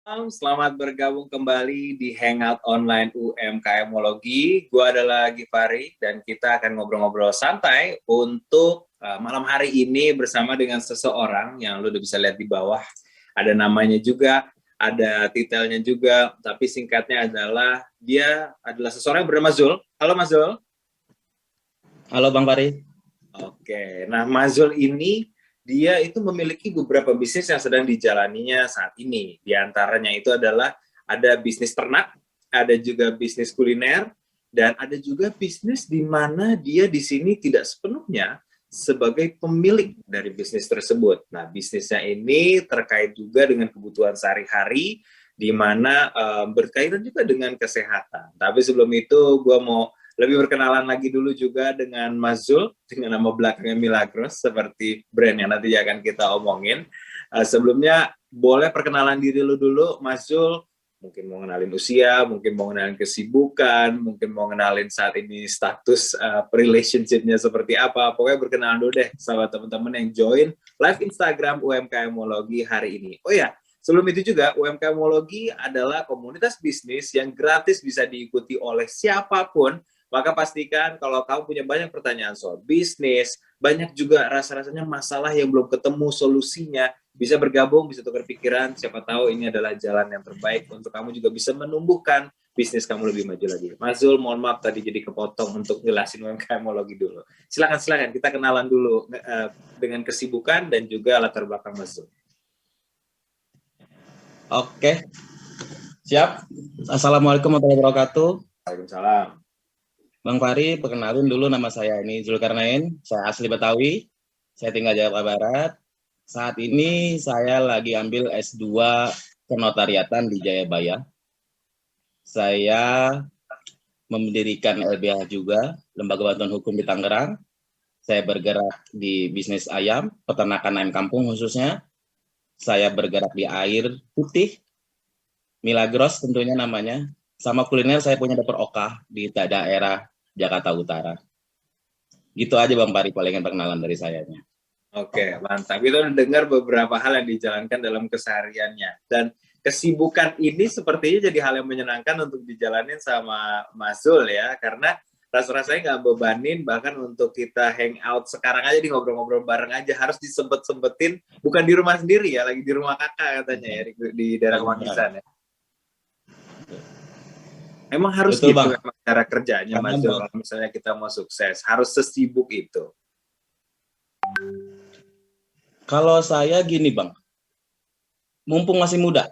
Selamat bergabung kembali di Hangout Online UMKMologi. Gue adalah Givari dan kita akan ngobrol-ngobrol santai untuk malam hari ini bersama dengan seseorang yang lu udah bisa lihat di bawah. Ada namanya juga, ada titelnya juga, tapi singkatnya adalah dia adalah seseorang yang bernama Zul. Halo Mas Zul. Halo Bang Fari. Oke, nah Mas Zul ini dia itu memiliki beberapa bisnis yang sedang dijalaninya saat ini. Di antaranya itu adalah ada bisnis ternak, ada juga bisnis kuliner, dan ada juga bisnis di mana dia di sini tidak sepenuhnya sebagai pemilik dari bisnis tersebut. Nah, bisnisnya ini terkait juga dengan kebutuhan sehari-hari, di mana berkaitan juga dengan kesehatan. Tapi sebelum itu, gue mau lebih berkenalan lagi dulu juga dengan Mas Zul, dengan nama belakangnya Milagros, seperti brand yang nanti akan kita omongin. Sebelumnya, boleh perkenalan diri lu dulu, Mas Zul. Mungkin mau kenalin usia, mungkin mau kenalin kesibukan, mungkin mau kenalin saat ini status relationship-nya seperti apa. Pokoknya berkenalan dulu deh sama teman-teman yang join live Instagram UMKMologi hari ini. Oh ya, sebelum itu juga, UMKMologi adalah komunitas bisnis yang gratis bisa diikuti oleh siapapun. Maka pastikan kalau kamu punya banyak pertanyaan soal bisnis, banyak juga rasa-rasanya masalah yang belum ketemu solusinya, bisa bergabung, bisa tukar pikiran, siapa tahu ini adalah jalan yang terbaik untuk kamu juga bisa menumbuhkan bisnis kamu lebih maju lagi. Mas Zul, mohon maaf tadi jadi kepotong untuk jelasin UMKMologi dulu. Silakan kita kenalan dulu dengan kesibukan dan juga latar belakang Mas Zul. Oke, siap. Assalamualaikum warahmatullahi wabarakatuh. Waalaikumsalam. Bang Fari, perkenalin dulu nama saya ini Zulkarnain. Saya asli Betawi. Saya tinggal Jawa Barat. Saat ini saya lagi ambil S2 Kenotariatan di Jayabaya. Saya mendirikan LBH juga, Lembaga Bantuan Hukum di Tangerang. Saya bergerak di bisnis ayam, peternakan ayam kampung khususnya. Saya bergerak di air putih, Milagros tentunya namanya. Sama kuliner saya punya dapur Oka di daerah Jakarta Utara. Gitu aja Bang Pari, palingan perkenalan dari sayanya. Oke, mantap. Kita udah dengar beberapa hal yang dijalankan dalam kesehariannya. Dan kesibukan ini sepertinya jadi hal yang menyenangkan untuk dijalanin sama Mas Zul ya. Karena rasa-rasanya nggak bebanin, bahkan untuk kita hangout sekarang aja, di ngobrol-ngobrol bareng aja, harus disempet-sempetin. Bukan di rumah sendiri ya, lagi di rumah kakak katanya ya, di daerah Kemanggisan ya. Emang harus Betul, gitu Bang. memang cara kerjanya Mas Zul, kalau misalnya kita mau sukses, harus sesibuk itu. Kalau saya gini Bang, mumpung masih muda,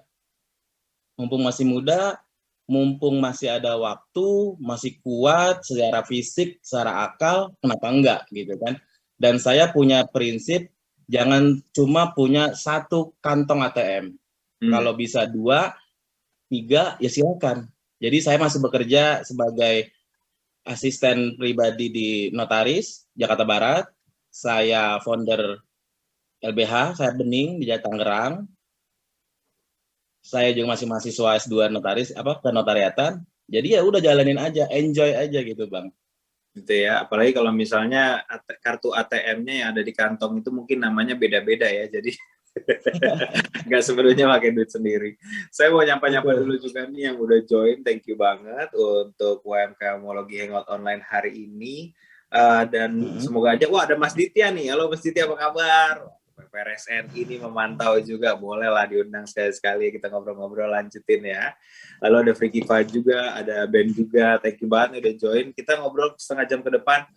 mumpung masih ada waktu, masih kuat secara fisik, secara akal, kenapa enggak gitu kan. Dan saya punya prinsip, jangan cuma punya satu kantong ATM. Kalau bisa 2, 3, ya silakan. Jadi saya masih bekerja sebagai asisten pribadi di Notaris, Jakarta Barat. Saya founder LBH, saya Bening di Tangerang. Saya juga masih mahasiswa S2 Notaris, Kenotariatan. Jadi ya udah jalanin aja, enjoy aja gitu Bang. Gitu ya, apalagi kalau misalnya kartu ATM-nya yang ada di kantong itu mungkin namanya beda-beda ya, jadi nggak sebenarnya pakai duit sendiri. Saya mau nyapa-nyapa dulu juga nih yang udah join, thank you banget untuk UMKMologi Hangout Online hari ini. Dan semoga aja, wah ada Mas Ditya nih, halo Mas Ditya apa kabar? PRSN ini memantau juga, bolehlah diundang sekali-sekali, kita ngobrol-ngobrol lanjutin ya. Lalu ada Freaky Five juga, ada Ben juga, thank you banget udah join. Kita ngobrol setengah jam ke depan.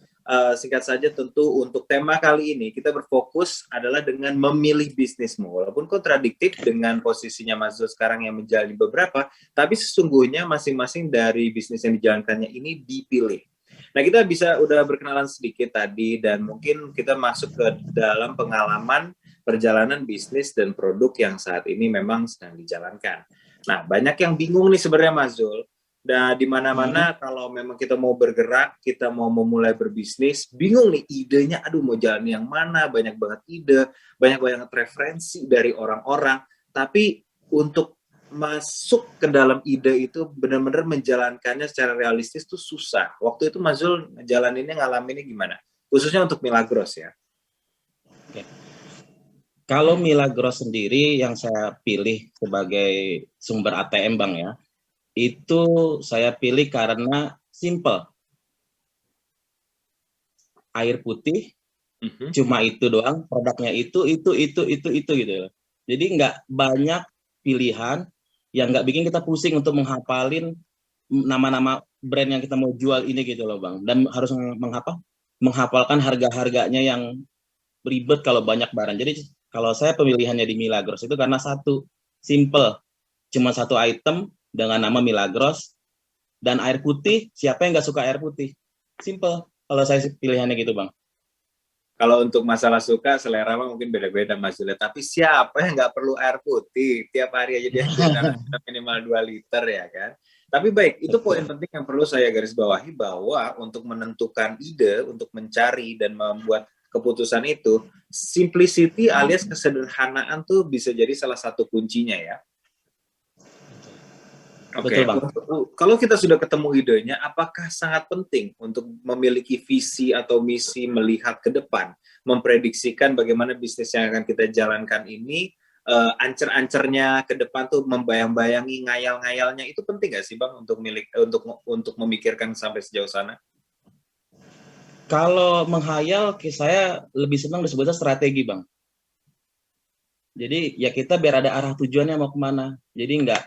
Singkat saja, tentu untuk tema kali ini kita berfokus adalah dengan memilih bisnismu. Walaupun kontradiktif dengan posisinya Mas Zul sekarang yang menjalani beberapa, tapi sesungguhnya masing-masing dari bisnis yang dijalankannya ini dipilih. Nah, kita bisa udah berkenalan sedikit tadi, dan mungkin kita masuk ke dalam pengalaman perjalanan bisnis dan produk yang saat ini memang sedang dijalankan. Nah, banyak yang bingung nih sebenarnya Mas Zul. Nah, di mana-mana kalau memang kita mau bergerak, kita mau memulai berbisnis, bingung nih idenya, aduh mau jalan yang mana, banyak banget ide, banyak banget referensi dari orang-orang, tapi untuk masuk ke dalam ide itu benar-benar menjalankannya secara realistis tuh susah. Waktu itu Mas Zul ngejalaninnya, ngalaminnya gimana? Khususnya untuk Milagros ya. Oke. Kalau Milagros sendiri yang saya pilih sebagai sumber ATM Bang ya, itu saya pilih karena simple. Air putih, cuma itu doang, produknya itu gitu. Jadi nggak banyak pilihan yang nggak bikin kita pusing untuk menghafalin nama-nama brand yang kita mau jual ini gitu loh Bang. Dan harus menghafalkan harga-harganya yang ribet kalau banyak barang. Jadi kalau saya pemilihannya di Milagros itu karena satu, simple, cuma satu item dengan nama Milagros dan air putih. Siapa yang nggak suka air putih? Simple. Kalau saya pilihannya gitu Bang. Kalau untuk masalah suka, selera mungkin beda-beda Mas Juliet. Tapi siapa yang nggak perlu air putih? Tiap hari aja dia minimal 2 liter ya kan. Tapi baik, itu poin penting yang perlu saya garis bawahi bahwa untuk menentukan ide, untuk mencari dan membuat keputusan itu, simplicity alias kesederhanaan tuh bisa jadi salah satu kuncinya ya. Oke, kalau kita sudah ketemu idenya, apakah sangat penting untuk memiliki visi atau misi melihat ke depan, memprediksikan bagaimana bisnis yang akan kita jalankan ini, ancer-ancernya ke depan tuh membayang-bayangi ngayal-ngayalnya, itu penting nggak sih Bang untuk memikirkan sampai sejauh sana? Kalau menghayal, saya lebih senang disebutnya strategi Bang. Jadi ya kita biar ada arah tujuannya mau kemana. Jadi nggak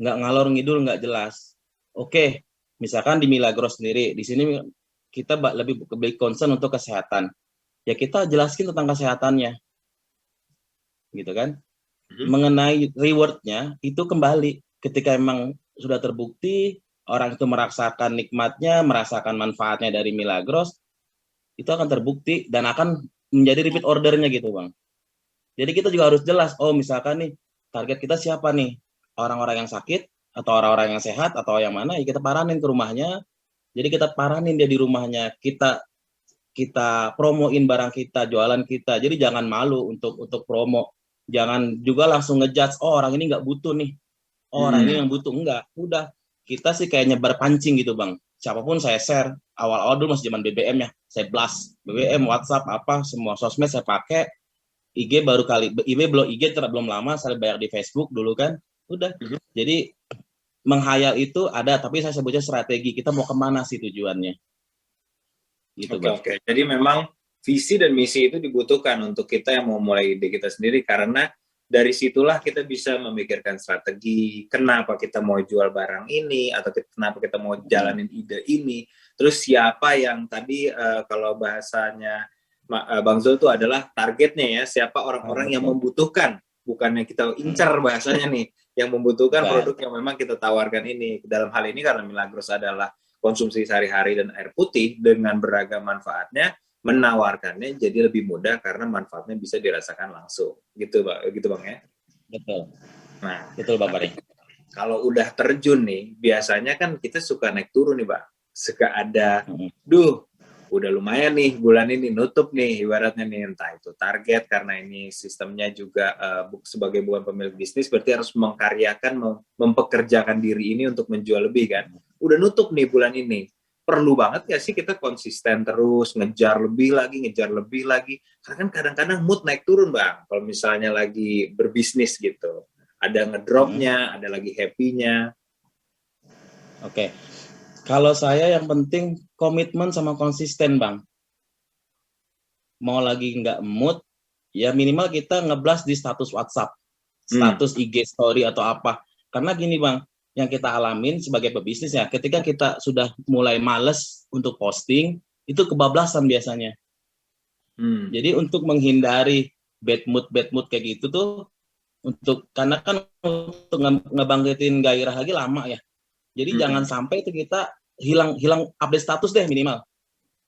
ngalor ngidul, nggak jelas. Oke, misalkan di Milagros sendiri, di sini kita lebih concern untuk kesehatan. Ya kita jelaskan tentang kesehatannya, gitu kan? Mengenai rewardnya itu kembali ketika emang sudah terbukti orang itu merasakan nikmatnya, merasakan manfaatnya dari Milagros, itu akan terbukti dan akan menjadi repeat ordernya gitu Bang. Jadi kita juga harus jelas, oh misalkan nih target kita siapa nih? Orang-orang yang sakit atau orang-orang yang sehat atau yang mana, ya kita paranin ke rumahnya. Jadi kita paranin dia di rumahnya, kita promoin barang kita, jualan kita. Jadi jangan malu untuk promo. Jangan juga langsung ngejudge, oh orang ini nggak butuh nih. Oh orang ini yang butuh, enggak. Udah, kita sih kayak nyebar pancing gitu Bang. Siapapun saya share, awal-awal dulu masih zaman BBM ya, saya blast, BBM, WhatsApp, apa, semua sosmed saya pakai. IG baru kali, IG belum lama, saya bayar di Facebook dulu kan, udah. Jadi menghayal itu ada, tapi saya sebutnya strategi, kita mau kemana sih tujuannya. Gitu, Oke. Jadi memang visi dan misi itu dibutuhkan untuk kita yang mau mulai ide kita sendiri, karena dari situlah kita bisa memikirkan strategi, kenapa kita mau jual barang ini, atau kenapa kita mau jalanin ide ini, terus siapa yang tadi kalau bahasanya Bang Zul itu adalah targetnya ya, siapa orang-orang yang membutuhkan, bukannya kita incar bahasanya nih, yang membutuhkan produk yang memang kita tawarkan ini. Dalam hal ini karena Milagros adalah konsumsi sehari-hari dan air putih dengan beragam manfaatnya, menawarkannya jadi lebih mudah karena manfaatnya bisa dirasakan langsung. Gitu Bang ya? Betul. Nah, betul Bang Pari. Kalau udah terjun nih, biasanya kan kita suka naik turun nih Bang. Suka ada, udah lumayan nih bulan ini nutup nih ibaratnya nih, entah itu target karena ini sistemnya juga sebagai bukan pemilik bisnis berarti harus mengkaryakan, mempekerjakan diri ini untuk menjual lebih kan. Udah nutup nih bulan ini, perlu banget gak sih kita konsisten terus ngejar lebih lagi, karena kan kadang-kadang mood naik turun Bang kalau misalnya lagi berbisnis gitu, ada ngedropnya, ada lagi happy-nya. Oke. Kalau saya yang penting komitmen sama konsisten Bang. Mau lagi nggak mood, ya minimal kita ngeblas di status WhatsApp, status IG story atau apa. Karena gini Bang, yang kita alamin sebagai pebisnis ya, ketika kita sudah mulai males untuk posting, itu kebablasan biasanya. Jadi untuk menghindari bad mood kayak gitu tuh, karena kan untuk ngebangkitin gairah lagi lama ya. Jadi jangan sampai itu kita hilang update status deh minimal.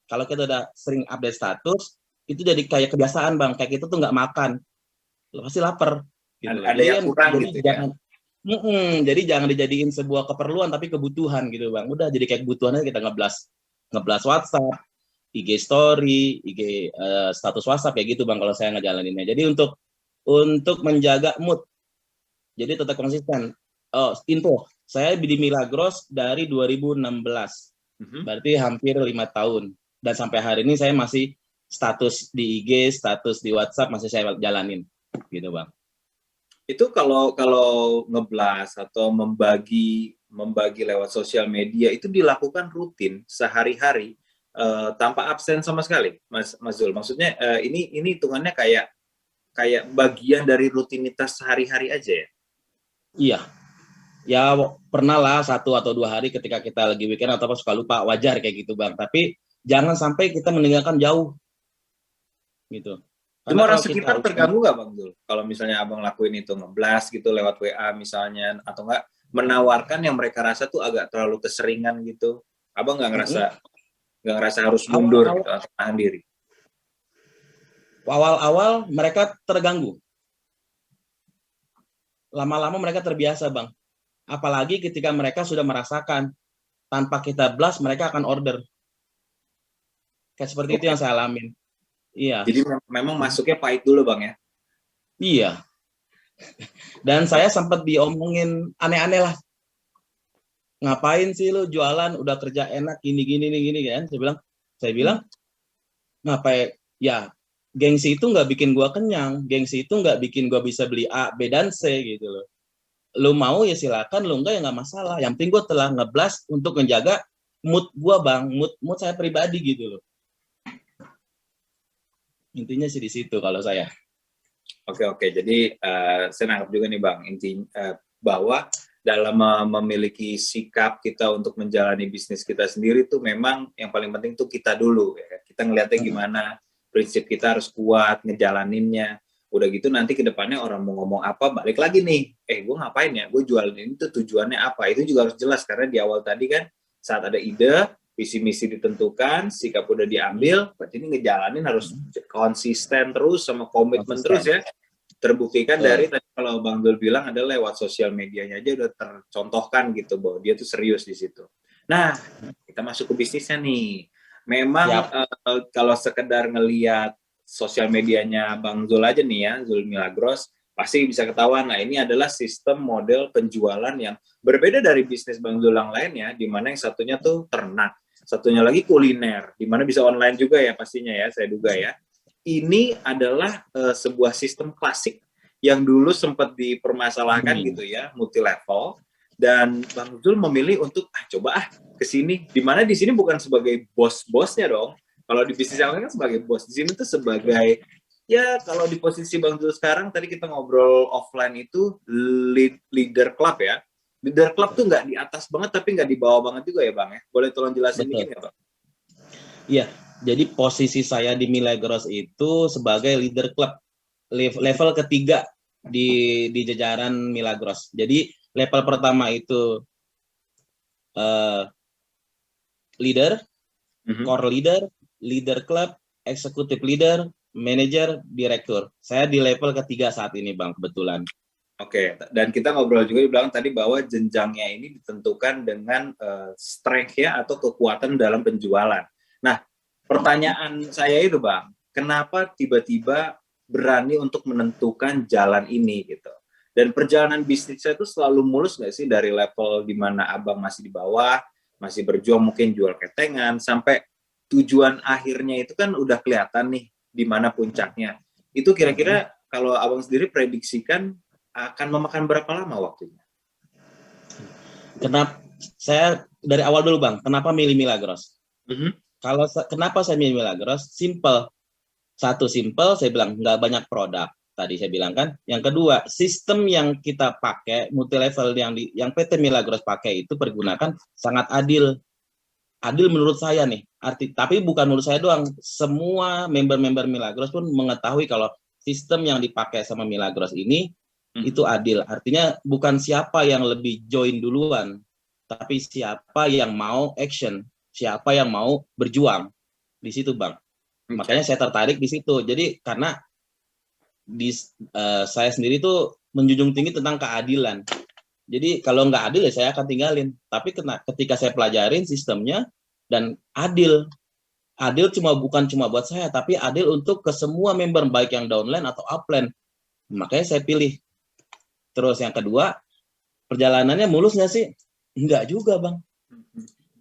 Kalau kita udah sering update status, itu jadi kayak kebiasaan Bang, kayak kita tuh nggak makan, pasti lapar. Gitu. Ada yang kurang gitu jangan, ya. Jadi jangan dijadiin sebuah keperluan tapi kebutuhan gitu Bang. Udah jadi kayak kebutuhannya kita ngeblas WhatsApp, IG story, IG status WhatsApp kayak gitu Bang kalau saya ngejalaninnya. Jadi untuk menjaga mood, jadi tetap konsisten. Info, saya di Milagros dari 2016, berarti hampir 5 tahun. Dan sampai hari ini saya masih status di IG, status di WhatsApp masih saya jalanin. gitu Bang. Itu kalau ngeblas atau membagi lewat sosial media itu dilakukan rutin sehari-hari tanpa absen sama sekali, Mas Zul. Maksudnya ini hitungannya kayak bagian dari rutinitas sehari-hari aja ya? Iya, ya pernah lah 1 atau 2 hari ketika kita lagi weekend atau apa suka lupa, wajar kayak gitu Bang. Tapi jangan sampai kita meninggalkan jauh gitu. Karena Cuma orang kalau kita sekitar terganggu nggak Bang Zul? Kalau misalnya Abang lakuin itu ngeblas gitu lewat WA misalnya, atau nggak menawarkan yang mereka rasa tuh agak terlalu keseringan gitu, Abang nggak ngerasa harus mundur gitu atau tahan diri? awal-awal mereka terganggu. Lama-lama mereka terbiasa Bang. Apalagi ketika mereka sudah merasakan tanpa kita blast mereka akan order. Kayak seperti itu yang saya alamin. Iya. Jadi memang masuknya pahit dulu Bang ya? Iya. Dan saya sempat diomongin aneh-aneh lah. Ngapain sih lu jualan udah kerja enak gini kan? Saya bilang ngapain? Ya, gengsi itu nggak bikin gua kenyang. Gengsi itu nggak bikin gua bisa beli A, B dan C gitu loh. Lu mau ya silakan, lu enggak ya nggak masalah. Yang penting gua telah ngeblas untuk menjaga mood gua Bang, mood saya pribadi gitu loh. Intinya sih di situ kalau saya. Oke. Jadi saya nangkap juga nih Bang, intinya bahwa dalam memiliki sikap kita untuk menjalani bisnis kita sendiri tuh memang yang paling penting tuh kita dulu ya. Kita ngelihatnya gimana, prinsip kita harus kuat ngejalaninnya. Udah gitu nanti ke depannya orang mau ngomong apa, balik lagi nih, gue ngapain ya, gue jualan ini tuh tujuannya apa, itu juga harus jelas. Karena di awal tadi kan saat ada ide, visi misi ditentukan, sikap udah diambil, berarti ini ngejalanin harus konsisten terus sama komitmen terus ya. Terbuktikan dari tadi kalau Bang Zul bilang adalah lewat sosial medianya aja udah tercontohkan gitu bahwa dia tuh serius di situ. Nah, kita masuk ke bisnisnya nih. Memang kalau sekedar ngelihat sosial medianya Bang Zul aja nih ya, Zul Milagros, pasti bisa ketahuan. Nah, ini adalah sistem model penjualan yang berbeda dari bisnis Bang Zul yang lainnya, di mana yang satunya tuh ternak, satunya lagi kuliner, di mana bisa online juga ya pastinya ya, saya duga ya. Ini adalah sebuah sistem klasik yang dulu sempat dipermasalahkan gitu ya, multi level, dan Bang Zul memilih untuk coba ke sini, di mana di sini bukan sebagai bos-bosnya dong. Kalau di bisnis yang lain kan sebagai bos, di sini tuh sebagai ya kalau di posisi Bang Zul sekarang, tadi kita ngobrol offline itu leader club ya. Leader club tuh nggak di atas banget tapi nggak di bawah banget juga ya Bang ya. Boleh tolong jelasin dikit nggak Bang? Iya, jadi posisi saya di Milagros itu sebagai leader klub level ketiga di jajaran Milagros. Jadi level pertama itu leader, core leader, leader club, executive leader, manager, direktur. Saya di level ketiga saat ini Bang, kebetulan. Oke, dan kita ngobrol juga dibilang tadi bahwa jenjangnya ini ditentukan dengan strength ya atau kekuatan dalam penjualan. Nah, pertanyaan saya itu Bang, kenapa tiba-tiba berani untuk menentukan jalan ini gitu? Dan perjalanan bisnis saya itu selalu mulus nggak sih dari level di mana Abang masih di bawah, masih berjuang mungkin jual ketengan, sampai tujuan akhirnya itu kan udah kelihatan nih di mana puncaknya. Itu kira-kira kalau Abang sendiri prediksikan akan memakan berapa lama waktunya? Kenapa saya dari awal dulu Bang, kenapa milih Milagros? Kalau kenapa saya milih Milagros? Simple. Satu, simple, saya bilang nggak banyak produk. Tadi saya bilang kan. Yang kedua, sistem yang kita pakai multi level yang PT Milagros pakai itu pergunakan sangat adil. Adil menurut saya nih. Tapi bukan menurut saya doang. Semua member-member Milagros pun mengetahui kalau sistem yang dipakai sama Milagros ini itu adil. Artinya bukan siapa yang lebih join duluan, tapi siapa yang mau action, siapa yang mau berjuang di situ Bang. Makanya saya tertarik di situ. Jadi karena saya sendiri tuh menjunjung tinggi tentang keadilan. Jadi kalau nggak adil ya saya akan tinggalin. Tapi ketika saya pelajarin sistemnya dan adil bukan cuma buat saya, tapi adil untuk ke semua member baik yang downline atau upline. Makanya saya pilih. Terus yang kedua, perjalanannya mulus nggak sih? Enggak juga Bang.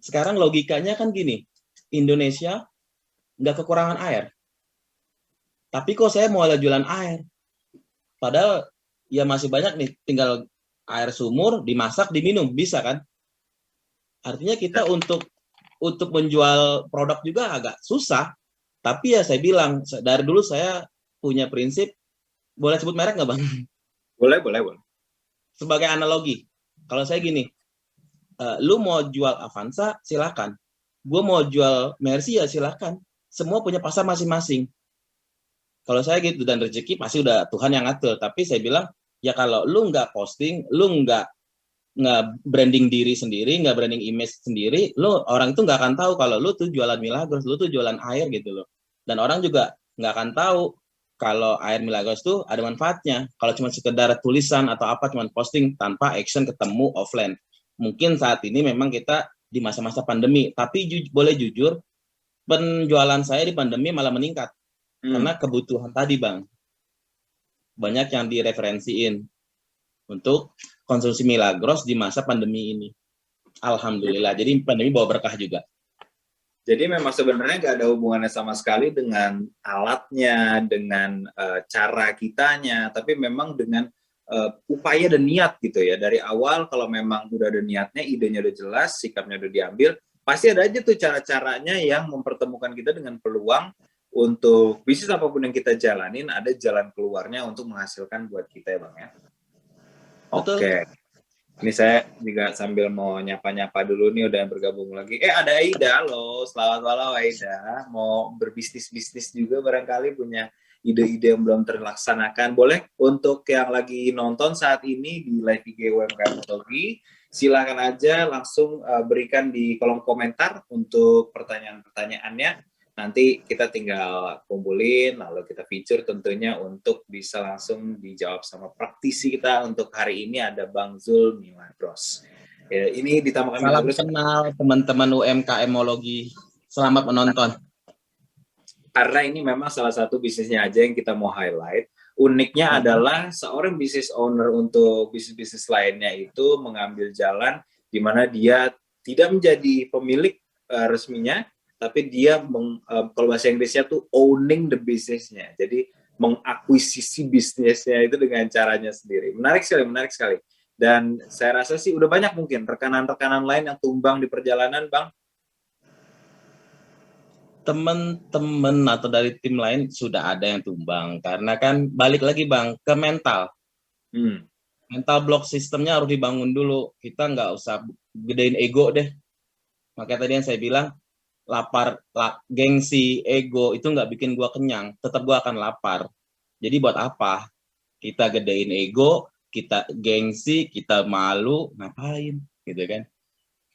Sekarang logikanya kan gini, Indonesia nggak kekurangan air. Tapi kok saya mau jualan air? Padahal ya masih banyak nih, tinggal air sumur dimasak diminum bisa kan? Artinya kita untuk menjual produk juga agak susah. Tapi ya saya bilang dari dulu saya punya prinsip, boleh sebut merek nggak bang? Boleh, boleh, boleh. Sebagai analogi, kalau saya gini, lu mau jual Avanza silakan, gue mau jual Mercy ya silakan. Semua punya pasar masing-masing. Kalau saya gitu, dan rezeki pasti udah Tuhan yang ngatur. Tapi saya bilang ya kalau lu nggak posting, lu nggak branding diri sendiri, nggak branding image sendiri, lo orang itu nggak akan tahu kalau lo tuh jualan Milagros, lo tuh jualan air gitu loh. Dan orang juga nggak akan tahu kalau air Milagros tuh ada manfaatnya. Kalau cuma sekedar tulisan atau apa, cuma posting tanpa action ketemu offline. Mungkin saat ini memang kita di masa-masa pandemi, tapi boleh jujur, penjualan saya di pandemi malah meningkat. Karena kebutuhan tadi bang, banyak yang direferensiin untuk konsumsi Milagros di masa pandemi ini. Alhamdulillah. Jadi pandemi bawa berkah juga. Jadi memang sebenarnya nggak ada hubungannya sama sekali dengan alatnya, dengan cara kitanya, tapi memang dengan upaya dan niat gitu ya. Dari awal kalau memang udah ada niatnya, idenya udah jelas, sikapnya udah diambil, pasti ada aja tuh cara-caranya yang mempertemukan kita dengan peluang untuk bisnis apapun yang kita jalanin, ada jalan keluarnya untuk menghasilkan buat kita ya Bang ya. Oke. Ini saya juga sambil mau nyapa-nyapa dulu nih, udah yang bergabung lagi. Ada Aida loh. Selamat malam Aida. Mau berbisnis-bisnis juga barangkali punya ide-ide yang belum terlaksanakan. Boleh untuk yang lagi nonton saat ini di live IG UMKM Motogi, silakan aja langsung berikan di kolom komentar untuk pertanyaan-pertanyaannya. Nanti kita tinggal kumpulin, lalu kita feature tentunya untuk bisa langsung dijawab sama praktisi kita. Untuk hari ini ada Bang Zul Milagros. Ya, ini ditambahkan Salam kenal teman-teman UMKMologi. Selamat menonton. Karena ini memang salah satu bisnisnya aja yang kita mau highlight. Uniknya adalah seorang business owner untuk bisnis-bisnis lainnya itu mengambil jalan di mana dia tidak menjadi pemilik resminya, tapi dia kalau bahasa Inggrisnya tuh owning the business-nya. Jadi mengakuisisi bisnisnya itu dengan caranya sendiri. Menarik sekali. Dan saya rasa sih udah banyak mungkin rekanan-rekanan lain yang tumbang di perjalanan, Bang. Teman-teman atau dari tim lain sudah ada yang tumbang. Karena kan balik lagi, Bang, ke mental. Mental block sistemnya harus dibangun dulu. Kita nggak usah gedein ego deh. Makanya tadi yang saya bilang, gengsi, ego itu nggak bikin gua kenyang, tetap gua akan lapar. Jadi buat apa kita gedein ego, kita gengsi, kita malu, ngapain gitu kan?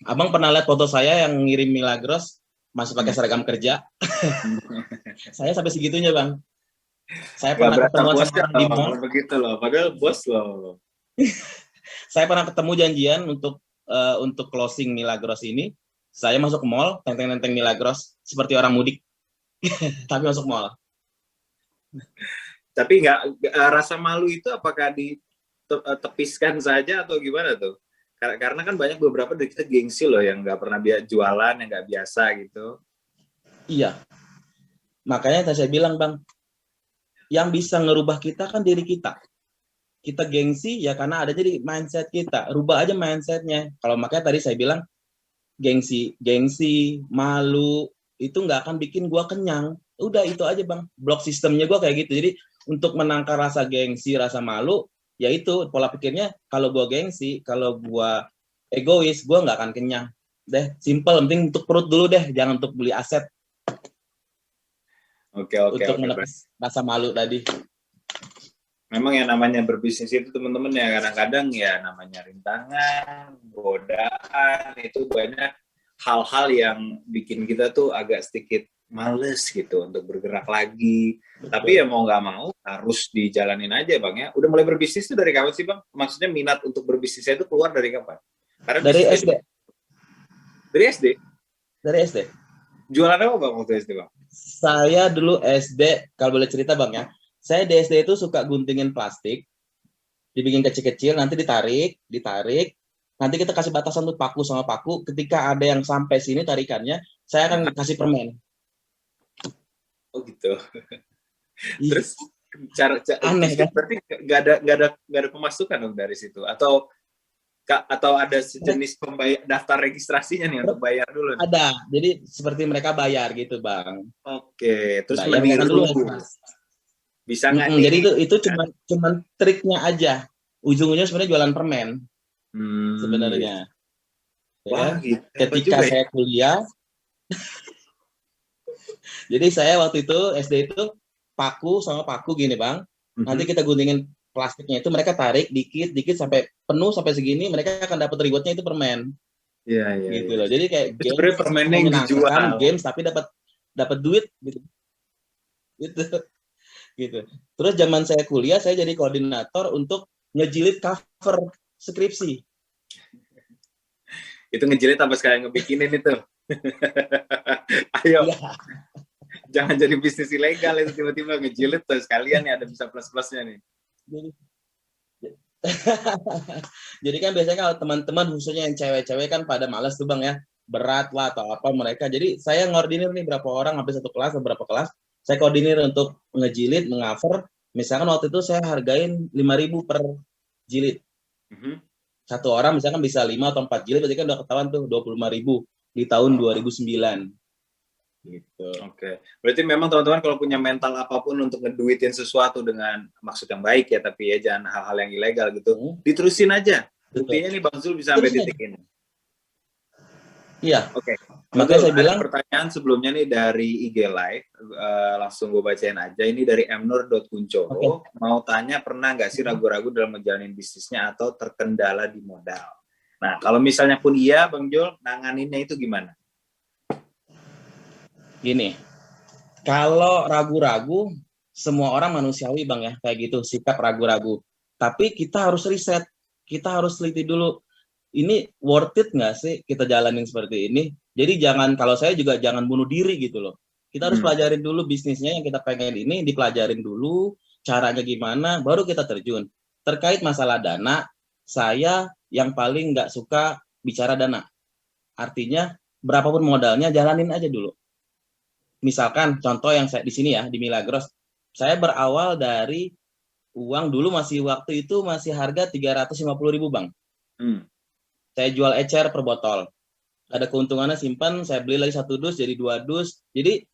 Abang pernah lihat foto saya yang ngirim Milagros masih pakai seragam kerja? Saya sampai segitunya bang. Saya pernah ketemu sama orang di mall begitu loh, padahal bos loh. Saya pernah ketemu janjian untuk closing Milagros ini. Saya masuk ke mall, tenteng-tenteng Milagros, seperti orang mudik. Tapi masuk mall. Tapi nggak rasa malu itu apakah ditepiskan saja atau gimana tuh? Karena kan banyak beberapa dari kita gengsi loh yang nggak pernah jualan, yang nggak biasa gitu. Iya. Makanya saya bilang bang, yang bisa ngerubah kita kan diri kita. Kita gengsi ya karena ada jadi mindset kita. Rubah aja mindsetnya. Kalau makanya tadi saya bilang, gengsi, malu, itu nggak akan bikin gua kenyang. Udah itu aja bang, blok sistemnya gua kayak gitu. Jadi untuk menangkal rasa gengsi, rasa malu, ya itu pola pikirnya. Kalau gua gengsi, kalau gua egois, gua nggak akan kenyang. Deh, simple, penting untuk perut dulu deh, jangan untuk beli aset. Oke. Untuk menepis rasa malu tadi. Memang yang namanya berbisnis itu teman-teman ya kadang-kadang ya namanya rintangan, godaan, itu banyak hal-hal yang bikin kita tuh agak sedikit males gitu untuk bergerak lagi. Betul. Tapi ya mau nggak mau harus dijalanin aja bang ya. Udah mulai berbisnis tuh dari kapan sih bang? Maksudnya minat untuk berbisnisnya itu keluar dari kapan? Karena dari SD. Dari SD? Dari SD. Jualan apa bang waktu SD bang? Saya dulu SD, kalau boleh cerita bang ya. Saya di SD itu suka guntingin plastik, dibikin kecil-kecil, nanti ditarik, nanti kita kasih batasan tuh paku sama paku, ketika ada yang sampai sini tarikannya, saya akan kasih permen. Oh gitu. Terus? Aneh kan? Berarti nggak ada pemasukan dong dari situ, atau ada sejenis daftar registrasinya nih untuk bayar dulu nih? Ada. Jadi seperti mereka bayar gitu, Bang. Oke, terus Bayar kan dulu. meniru. Bisa nggak nih? Jadi itu cuman triknya aja. Ujung-ujungnya sebenarnya jualan permen. Sebenarnya. Ya Wah, kan? gitu. Ketika saya kuliah, jadi saya waktu itu SD itu paku sama paku gini, Bang. Nanti kita guntingin plastiknya itu, mereka tarik dikit sampai penuh sampai segini, mereka akan dapat rewardnya itu permen. Iya. Gitu loh. Jadi kayak sebenarnya permennya yang dijual. Games tapi dapat duit gitu. Gitu. Terus zaman saya kuliah, saya jadi koordinator untuk ngejilid cover skripsi. Itu ngejilid apa sekalian ngebikinin itu? Ayo. Jangan jadi bisnis ilegal itu, tiba-tiba ngejilid tuh sekalian ya, ada bisa plus-plusnya nih. Jadi kan biasanya kalau teman-teman khususnya yang cewek-cewek kan pada malas tuh, Bang, ya. Berat lah atau apa mereka. Jadi saya ngordinir nih berapa orang, hampir satu kelas, beberapa kelas. Saya koordinir untuk ngejilid, mengover. Misalkan waktu itu saya hargain 5.000 per jilid. Satu orang misalkan bisa 5 atau 4 jilid, berarti kan udah ketahuan tuh 25.000 di tahun 2009. Gitu. Oke. Berarti memang teman-teman kalau punya mental apapun untuk ngeduitin sesuatu dengan maksud yang baik ya, tapi ya jangan hal-hal yang ilegal gitu. Diterusin aja. Buktinya nih Bang Zul bisa sampai titik ini. Iya. Oke. Makanya saya bilang pertanyaan sebelumnya nih dari IG Live, langsung gue bacain aja. Ini dari mnur.kuncoro. Mau tanya, pernah nggak sih ragu-ragu dalam menjalani bisnisnya atau terkendala di modal? Nah, kalau misalnya pun iya, Bang Jul, nanganinnya itu gimana? Gini, kalau ragu-ragu, semua orang manusiawi, Bang, ya, kayak gitu, sikap ragu-ragu. Tapi kita harus riset, kita harus teliti dulu, ini worth it nggak sih kita jalanin seperti ini? Jadi kalau saya juga jangan bunuh diri gitu loh. Kita harus pelajarin dulu bisnisnya yang kita pengen ini, dipelajarin dulu, caranya gimana, baru kita terjun. Terkait masalah dana, saya yang paling nggak suka bicara dana. Artinya, berapapun modalnya, jalanin aja dulu. Misalkan contoh yang saya di sini ya, di Milagros, saya berawal dari uang dulu waktu itu masih harga 350.000, Bang. Saya jual ecer per botol. Ada keuntungannya, simpan, saya beli lagi 1 dus jadi 2 dus. Jadi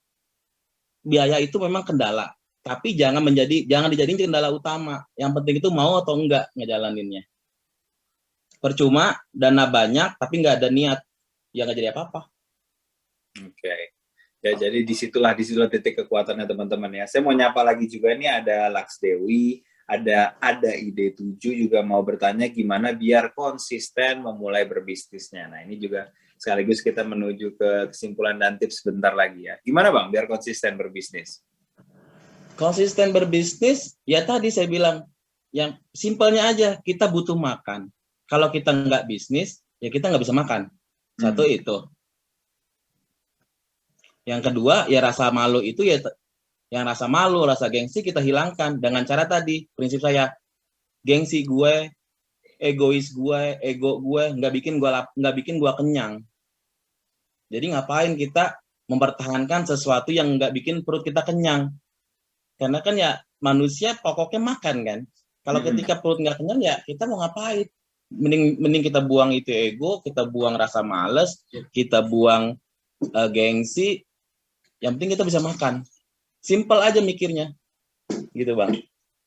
biaya itu memang kendala, tapi jangan dijadiin kendala utama. Yang penting itu mau atau enggak ngejalaninnya. Percuma dana banyak tapi nggak ada niat, ya nggak jadi apa-apa. Oke. Ya, jadi disitulah titik kekuatannya teman-teman ya. Saya mau nyapa lagi juga nih, ada Laks Dewi, ada ide 7 juga mau bertanya gimana biar konsisten memulai berbisnisnya. Nah, ini juga sekaligus kita menuju ke kesimpulan dan tips sebentar lagi ya. Gimana Bang biar konsisten berbisnis? Konsisten berbisnis, ya tadi saya bilang, yang simpelnya aja, kita butuh makan. Kalau kita nggak bisnis, ya kita nggak bisa makan. Satu itu. Yang kedua, ya rasa malu itu ya, yang rasa malu, rasa gengsi kita hilangkan dengan cara tadi. Prinsip saya, gengsi gue, egois gue, ego gue nggak bikin gue kenyang. Jadi ngapain kita mempertahankan sesuatu yang nggak bikin perut kita kenyang? Karena kan ya manusia pokoknya makan kan. Kalau ketika perut nggak kenyang ya kita mau ngapain? Mending kita buang itu ego, kita buang rasa males, kita buang gengsi. Yang penting kita bisa makan. Simple aja mikirnya. Gitu, Bang.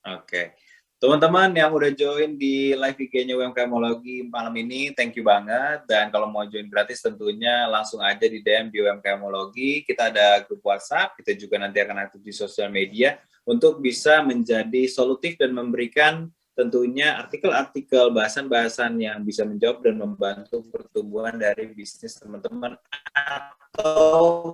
Oke. Teman-teman yang udah join di live IG-nya UMKMologi malam ini, thank you banget. Dan kalau mau join gratis tentunya langsung aja di DM di UMKMologi. Kita ada grup WhatsApp, kita juga nanti akan aktif di sosial media untuk bisa menjadi solutif dan memberikan tentunya artikel-artikel, bahasan-bahasan yang bisa menjawab dan membantu pertumbuhan dari bisnis teman-teman atau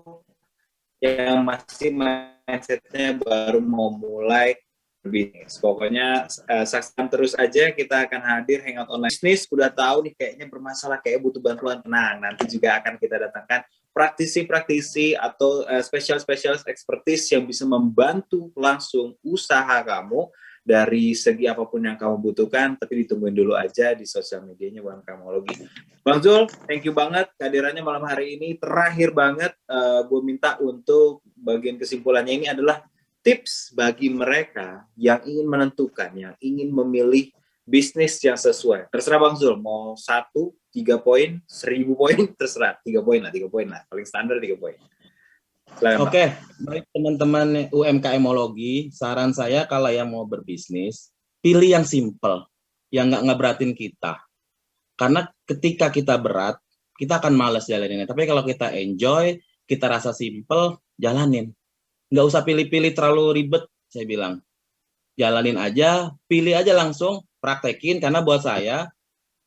yang masih mindset-nya baru mau mulai bisnis. Pokoknya saksikan terus aja, kita akan hadir hangout online bisnis. Udah tahu nih kayaknya bermasalah, kayak butuh bantuan, tenang. Nanti juga akan kita datangkan praktisi-praktisi atau spesialis expertise yang bisa membantu langsung usaha kamu dari segi apapun yang kamu butuhkan, tapi ditungguin dulu aja di sosial medianya UMKMologi. Bang Zul, thank you banget kehadirannya malam hari ini. Terakhir banget, gue minta untuk bagian kesimpulannya ini adalah tips bagi mereka yang ingin menentukan, yang ingin memilih bisnis yang sesuai. Terserah Bang Zul, mau 1, 3 poin, 1000 poin, terserah. 3 poin lah. Paling standar 3 poin. Oke, baik teman-teman UMKMologi, saran saya kalau yang mau berbisnis, pilih yang simple, yang nggak ngeberatin kita. Karena ketika kita berat, kita akan malas jalaninnya. Tapi kalau kita enjoy, kita rasa simple, jalanin. Nggak usah pilih-pilih terlalu ribet, saya bilang. Jalanin aja, pilih aja langsung, praktekin. Karena buat saya,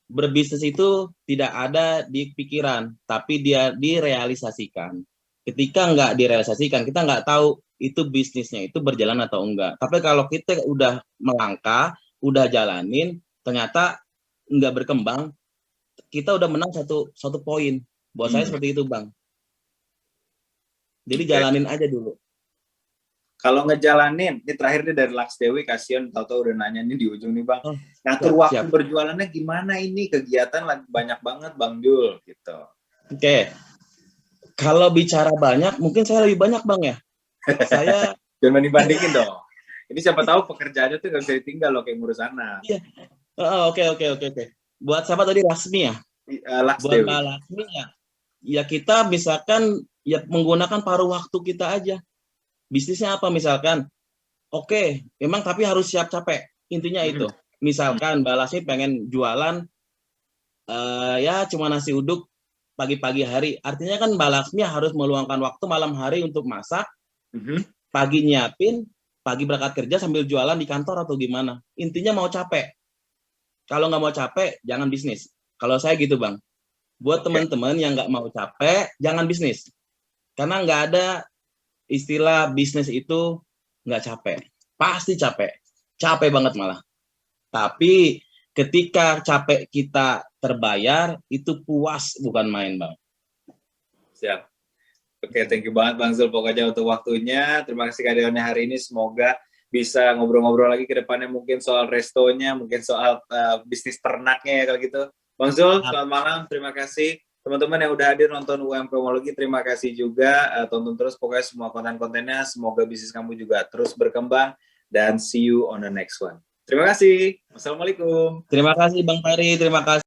berbisnis itu tidak ada di pikiran, tapi dia direalisasikan. Ketika nggak direalisasikan, kita nggak tahu itu bisnisnya itu berjalan atau enggak. Tapi kalau kita udah melangkah, udah jalanin, ternyata nggak berkembang, kita udah menang satu poin. Buat saya seperti itu, Bang. Jadi jalanin aja dulu. Kalau ngejalanin, ini terakhir nih dari Laks Dewi, kasihan tahu-tahu udah nanya nih di ujung nih Bang. Ngatur waktu berjualannya gimana ini? Kegiatan lagi banyak banget Bang Jul gitu. Oke. Kalau bicara banyak, mungkin saya lebih banyak Bang ya. Saya jangan dibandingin dong. Ini siapa tahu pekerjaannya tuh nggak bisa ditinggal loh kayak ngurus anak. Iya. Oke. Buat siapa tadi, Lasmi ya? Laks Buat Dewi. Mbak Lasmi ya kita misalkan ya menggunakan paruh waktu kita aja. Bisnisnya apa misalkan? Oke, memang tapi harus siap capek. Intinya itu. Misalkan Mbak Lasmi pengen jualan ya cuma nasi uduk pagi-pagi hari. Artinya kan Mbak Lasmi harus meluangkan waktu malam hari untuk masak, pagi nyiapin, pagi berangkat kerja sambil jualan di kantor atau gimana. Intinya mau capek. Kalau nggak mau capek, jangan bisnis. Kalau saya gitu Bang. Buat teman-teman yang nggak mau capek, jangan bisnis. Karena nggak ada istilah bisnis itu nggak capek. Pasti capek. Capek banget malah. Tapi ketika capek kita terbayar, itu puas, bukan main, Bang. Siap. Oke, thank you banget Bang Zul pokoknya untuk waktunya. Terima kasih kehadirannya hari ini. Semoga bisa ngobrol-ngobrol lagi ke depannya mungkin soal restonya, mungkin soal bisnis ternaknya ya kalau gitu. Bang Zul, selamat malam. Terima kasih. Teman-teman yang udah hadir nonton UMKMologi, terima kasih juga. Tonton terus pokoknya semua konten-kontennya. Semoga bisnis kamu juga terus berkembang. Dan see you on the next one. Terima kasih. Wassalamualaikum. Terima kasih Bang Pari. Terima kasih.